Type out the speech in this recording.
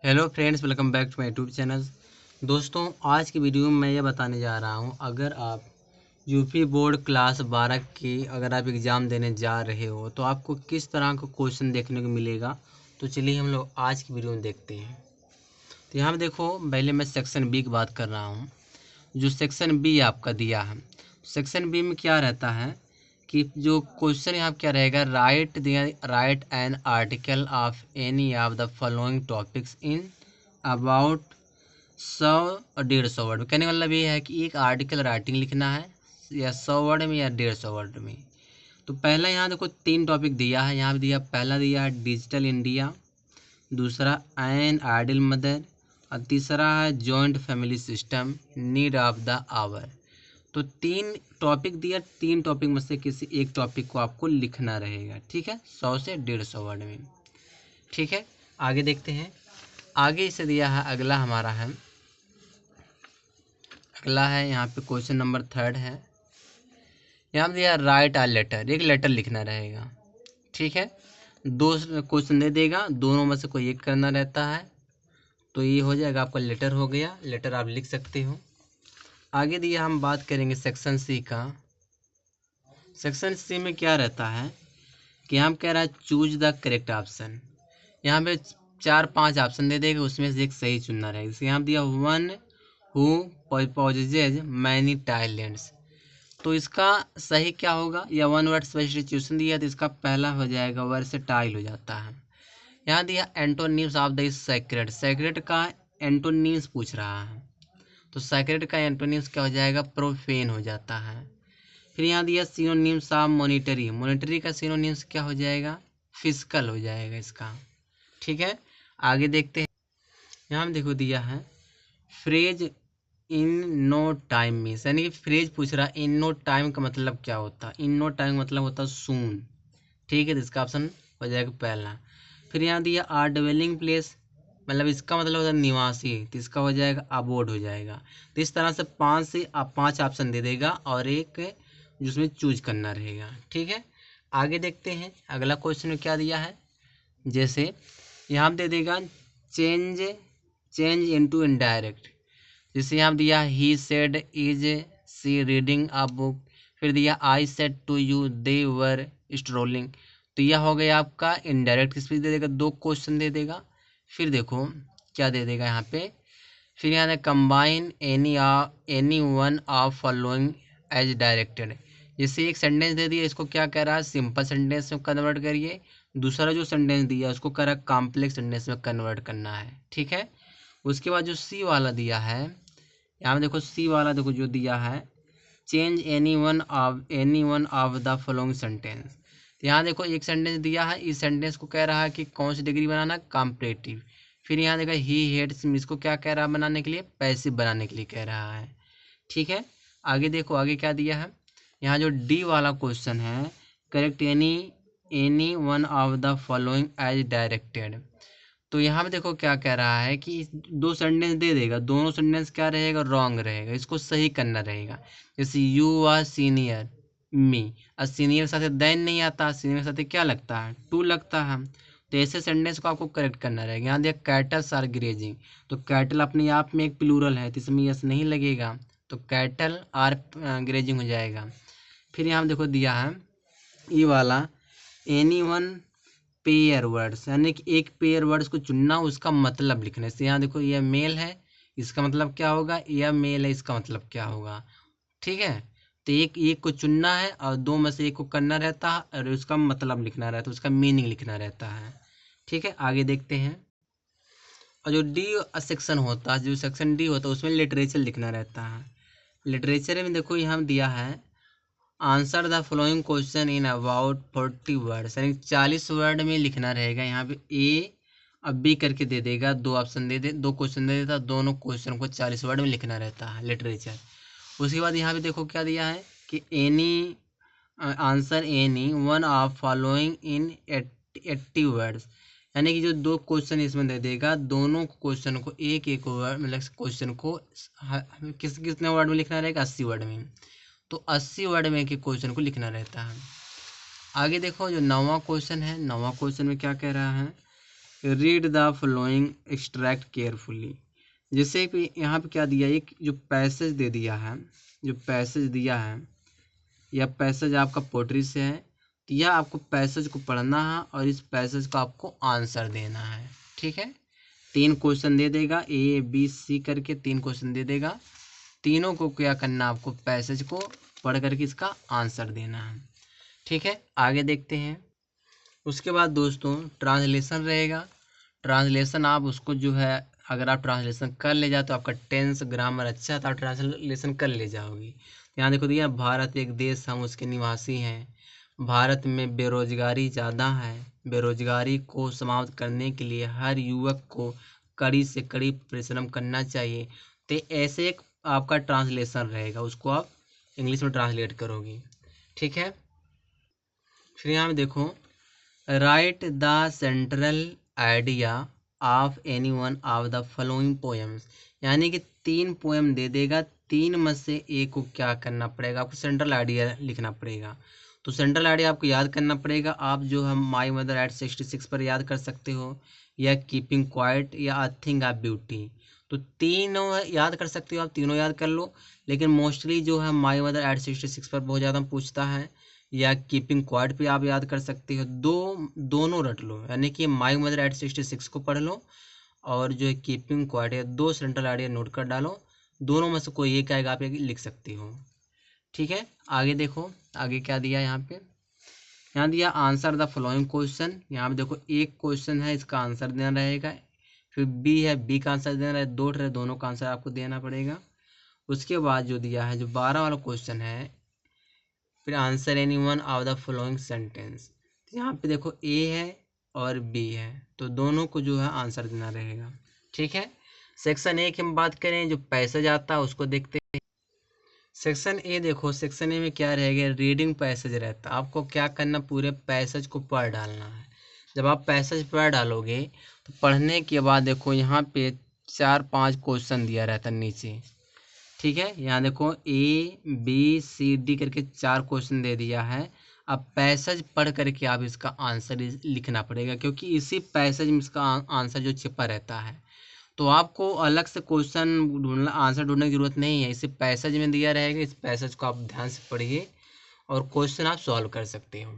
Hello friends, welcome back to my YouTube channel. दोस्तों, आज की वीडियो में मैं ये बताने जा रहा हूँ, अगर आप यूपी बोर्ड क्लास 12 की अगर आप एग्ज़ाम देने जा रहे हो तो आपको किस तरह का क्वेश्चन देखने को मिलेगा। तो चलिए हम लोग आज की वीडियो में देखते हैं। तो यहाँ पे देखो, पहले मैं सेक्शन बी की बात कर रहा हूँ। जो सेक्शन बी आपका दिया है, सेक्शन बी में क्या रहता है कि जो क्वेश्चन यहाँ क्या रहेगा, right an article of any of the following topics in about 100 और 150 वर्ड। कहने का मतलब ये है कि एक आर्टिकल राइटिंग लिखना है या 100 वर्ड में या 150 वर्ड में। तो पहला यहाँ देखो 3 टॉपिक दिया है। यहाँ पे दिया, पहला दिया है डिजिटल इंडिया, दूसरा एन आइडल मदर और तीसरा है joint family system need of the hour. तो 3 टॉपिक दिया, 3 टॉपिक में से किसी एक टॉपिक को आपको लिखना रहेगा, ठीक है, 100 से 150 वर्ड में। ठीक है, आगे देखते हैं। आगे इसे दिया है, अगला हमारा है, अगला है यहाँ पे क्वेश्चन नंबर 3 है। यहाँ पे दिया राइट आ लेटर, एक लेटर लिखना रहेगा। ठीक है, 2 क्वेश्चन दे देगा, दोनों में से कोई एक करना रहता है। तो ये हो जाएगा आपका लेटर, हो गया लेटर, आप लिख सकते हो। आगे दिया, हम बात करेंगे सेक्शन सी का। सेक्शन सी में क्या रहता है कि हम कह रहा है चूज द करेक्ट ऑप्शन। यहाँ पे 4-5 ऑप्शन दे देगा, उसमें से एक सही चुनना रहेगा। जैसे यहाँ दिया वन हु पॉजेजेज मैनी टैलेंट्स। तो इसका सही क्या होगा, या वन वर्ड सब्स्टिट्यूशन दिया तो इसका पहला हो जाएगा, वर्सेटाइल हो जाता है। यहाँ दिया antonyms of the secret, secret का एंटोनिम्स पूछ रहा है, तो सेक्रेट का एंटोनिम्स क्या हो जाएगा, प्रोफेन हो जाता है। फिर यहाँ दिया सिनोनिम्स ऑफ मॉनिटरी, मॉनिटरी का सिनोनिम्स क्या हो जाएगा, फिजिकल हो जाएगा इसका। ठीक है, आगे देखते हैं। यहाँ में देखो दिया है phrase in no time means, यानी कि फ्रेज पूछ रहा है इन नो टाइम का मतलब क्या होता है। इन नो टाइम का मतलब होता है सून। ठीक है, तो इसका ऑप्शन हो जाएगा पहला। फिर यहाँ दिया आर डिवेलिंग प्लेस, मतलब इसका मतलब होता है निवासी, तो इसका हो जाएगा अबोर्ड हो जाएगा। तो इस तरह से 5 से आप 5 ऑप्शन दे देगा और एक जिसमें चूज करना रहेगा। ठीक है, आगे देखते हैं अगला क्वेश्चन में क्या दिया है। जैसे यहाँ दे देगा चेंज चेंज इनटू इनडायरेक्ट। जैसे यहाँ दिया he said is she reading a book. फिर दिया I said to you they were strolling. तो यह हो गया आपका इनडायरेक्ट स्पीच, दे देगा, 2 क्वेश्चन दे देगा। फिर देखो क्या दे देगा यहाँ पे, फिर यहाँ combine any one of following as directed. जैसे एक सेंटेंस दे दिया, इसको क्या कह रहा है, सिंपल सेंटेंस में कन्वर्ट करिए। दूसरा जो सेंटेंस दिया उसको कह रहा है कॉम्प्लेक्स सेंटेंस में कन्वर्ट करना है। ठीक है, उसके बाद जो सी वाला दिया है, यहाँ में देखो सी वाला देखो जो दिया है, change any one of the following sentence. यहाँ देखो एक सेंटेंस दिया है, इस सेंटेंस को कह रहा है कि कौन सी डिग्री बनाना, कॉम्परेटिव। फिर यहाँ देखो ही हेट्स, इसको क्या कह रहा है बनाने के लिए, पैसिव बनाने के लिए कह रहा है। ठीक है, आगे देखो आगे क्या दिया है। यहाँ जो डी वाला क्वेश्चन है, correct any one of the following as directed. तो यहाँ पे देखो क्या कह रहा है कि 2 सेंटेंस दे देगा, दोनों सेंटेंस क्या रहेगा, रॉन्ग रहेगा, इसको सही करना रहेगा। जैसे यू आर सीनियर मी, और सीनियर के साथ देन नहीं आता, सीनियर के साथ क्या लगता है, टू लगता है। तो ऐसे सेंटेंस को आपको करेक्ट करना रहेगा। यहाँ देखा कैटल्स आर ग्रेजिंग, तो कैटल अपने आप में एक प्लूरल है, तो इसमें यस नहीं लगेगा, तो कैटल आर ग्रेजिंग हो जाएगा। फिर यहाँ देखो दिया है ई वाला एनी वन पेयर वर्ड्स, यानी कि एक पेयर वर्ड्स को चुनना, उसका मतलब लिखने से। यहाँ देखो यह मेल है, इसका मतलब क्या होगा, यह मेल है, इसका मतलब क्या होगा। ठीक है, तो एक एक को चुनना है और 2 में से एक को करना रहता है और उसका मतलब लिखना रहता है, उसका मीनिंग लिखना रहता है। ठीक है, आगे देखते हैं। और जो डी सेक्शन होता है, जो सेक्शन डी होता है, उसमें लिटरेचर लिखना रहता है। लिटरेचर में देखो यहाँ दिया है answer the following question in about 40 words, यानी 40 वर्ड में लिखना रहेगा। यहाँ पे ए और बी करके दे देगा, 2 ऑप्शन दे दे, 2 क्वेश्चन दे देता, दोनों क्वेश्चन को 40 वर्ड में लिखना रहता है लिटरेचर। उसके बाद यहाँ पे देखो क्या दिया है कि any answer any one of following in 80 words, यानी कि जो 2 क्वेश्चन इसमें दे देगा, दोनों क्वेश्चन को एक एक वर्ड मतलब क्वेश्चन को कितने वर्ड में लिखना रहेगा, 80 वर्ड में। तो 80 वर्ड में के क्वेश्चन को लिखना रहता है। आगे देखो जो 9वां क्वेश्चन है, 9वां क्वेश्चन में क्या कह रहा है read the following extract carefully. जैसे कि यहाँ पे क्या दिया, एक जो पैसेज दे दिया है, जो पैसेज दिया है, यह पैसेज आपका पोट्री से है, तो यह आपको पैसेज को पढ़ना है और इस पैसेज को आपको आंसर देना है। ठीक है, 3 क्वेश्चन दे देगा, A B C करके 3 क्वेश्चन दे देगा। तीनों को क्या करना, आपको पैसेज को पढ़ करके इसका आंसर देना है। ठीक है, आगे देखते हैं। उसके बाद दोस्तों ट्रांसलेशन रहेगा। ट्रांसलेशन आप उसको जो है, अगर आप ट्रांसलेशन कर ले जाओ तो आपका टेंस ग्रामर अच्छा है, तो आप ट्रांसलेशन कर ले जाओगे। यहाँ देखो दिया, भारत एक देश, हम उसके निवासी हैं। भारत में बेरोजगारी ज़्यादा है। बेरोजगारी को समाप्त करने के लिए हर युवक को कड़ी से कड़ी परिश्रम करना चाहिए। तो ऐसे एक आपका ट्रांसलेशन रहेगा, उसको आप इंग्लिश में ट्रांसलेट करोगे। ठीक है, फिर यहाँ देखो, right the central idea of any one of the following poems. यानी कि 3 पोएम दे देगा, 3 में से एक को क्या करना पड़ेगा, आपको सेंट्रल आइडिया लिखना पड़ेगा। तो सेंट्रल आइडिया आपको याद करना पड़ेगा। आप जो हम माई मदर एट 66 पर याद कर सकते हो, या कीपिंग क्वाइट, या आई थिंक ऑफ ब्यूटी। तो तीनों याद कर सकते हो, आप तीनों याद कर लो। लेकिन मोस्टली जो है माई मदर एट 66 पर बहुत ज़्यादा पूछता है, या कीपिंग क्वाइट पे आप याद कर सकते हो। दोनों रट लो, यानी कि माई मदर एट 66 को पढ़ लो और जो है कीपिंग क्वाइट है, 2 सेंट्रल आइडिया नोट कर डालो। दोनों में से कोई एक आएगा, आप एक लिख सकते हो। ठीक है, आगे देखो, आगे क्या दिया यहाँ पे। यहाँ दिया आंसर द फॉलोइंग क्वेश्चन। यहाँ पे देखो एक क्वेश्चन है, इसका आंसर देना रहेगा। फिर बी है, बी का आंसर देना है, 2 रहे, दोनों का आंसर आपको देना पड़ेगा। उसके बाद जो दिया है, जो 12 वाला क्वेश्चन है, फिर answer any one of the following sentence. यहाँ पे देखो ए है और बी है, तो दोनों को जो है आंसर देना रहेगा। ठीक है, सेक्शन ए की हम बात करें, जो पैसेज आता है उसको देखते हैं। सेक्शन ए देखो, सेक्शन ए में क्या रहेगा, रीडिंग पैसेज रहता है। आपको क्या करना, पूरे पैसेज को पढ़ डालना है। जब आप पैसेज पढ़ डालोगे तो पढ़ने के बाद देखो यहाँ पे 4-5 क्वेश्चन दिया रहता है नीचे। ठीक है, यहाँ देखो A B C D करके 4 क्वेश्चन दे दिया है। अब पैसेज पढ़ करके आप इसका आंसर लिखना पड़ेगा, क्योंकि इसी पैसेज में इसका आंसर जो छिपा रहता है। तो आपको अलग से क्वेश्चन ढूंढना, आंसर ढूंढने की जरूरत नहीं है, इसी पैसेज में दिया रहेगा। इस पैसेज को आप ध्यान से पढ़िए और क्वेश्चन आप सॉल्व कर सकते हो।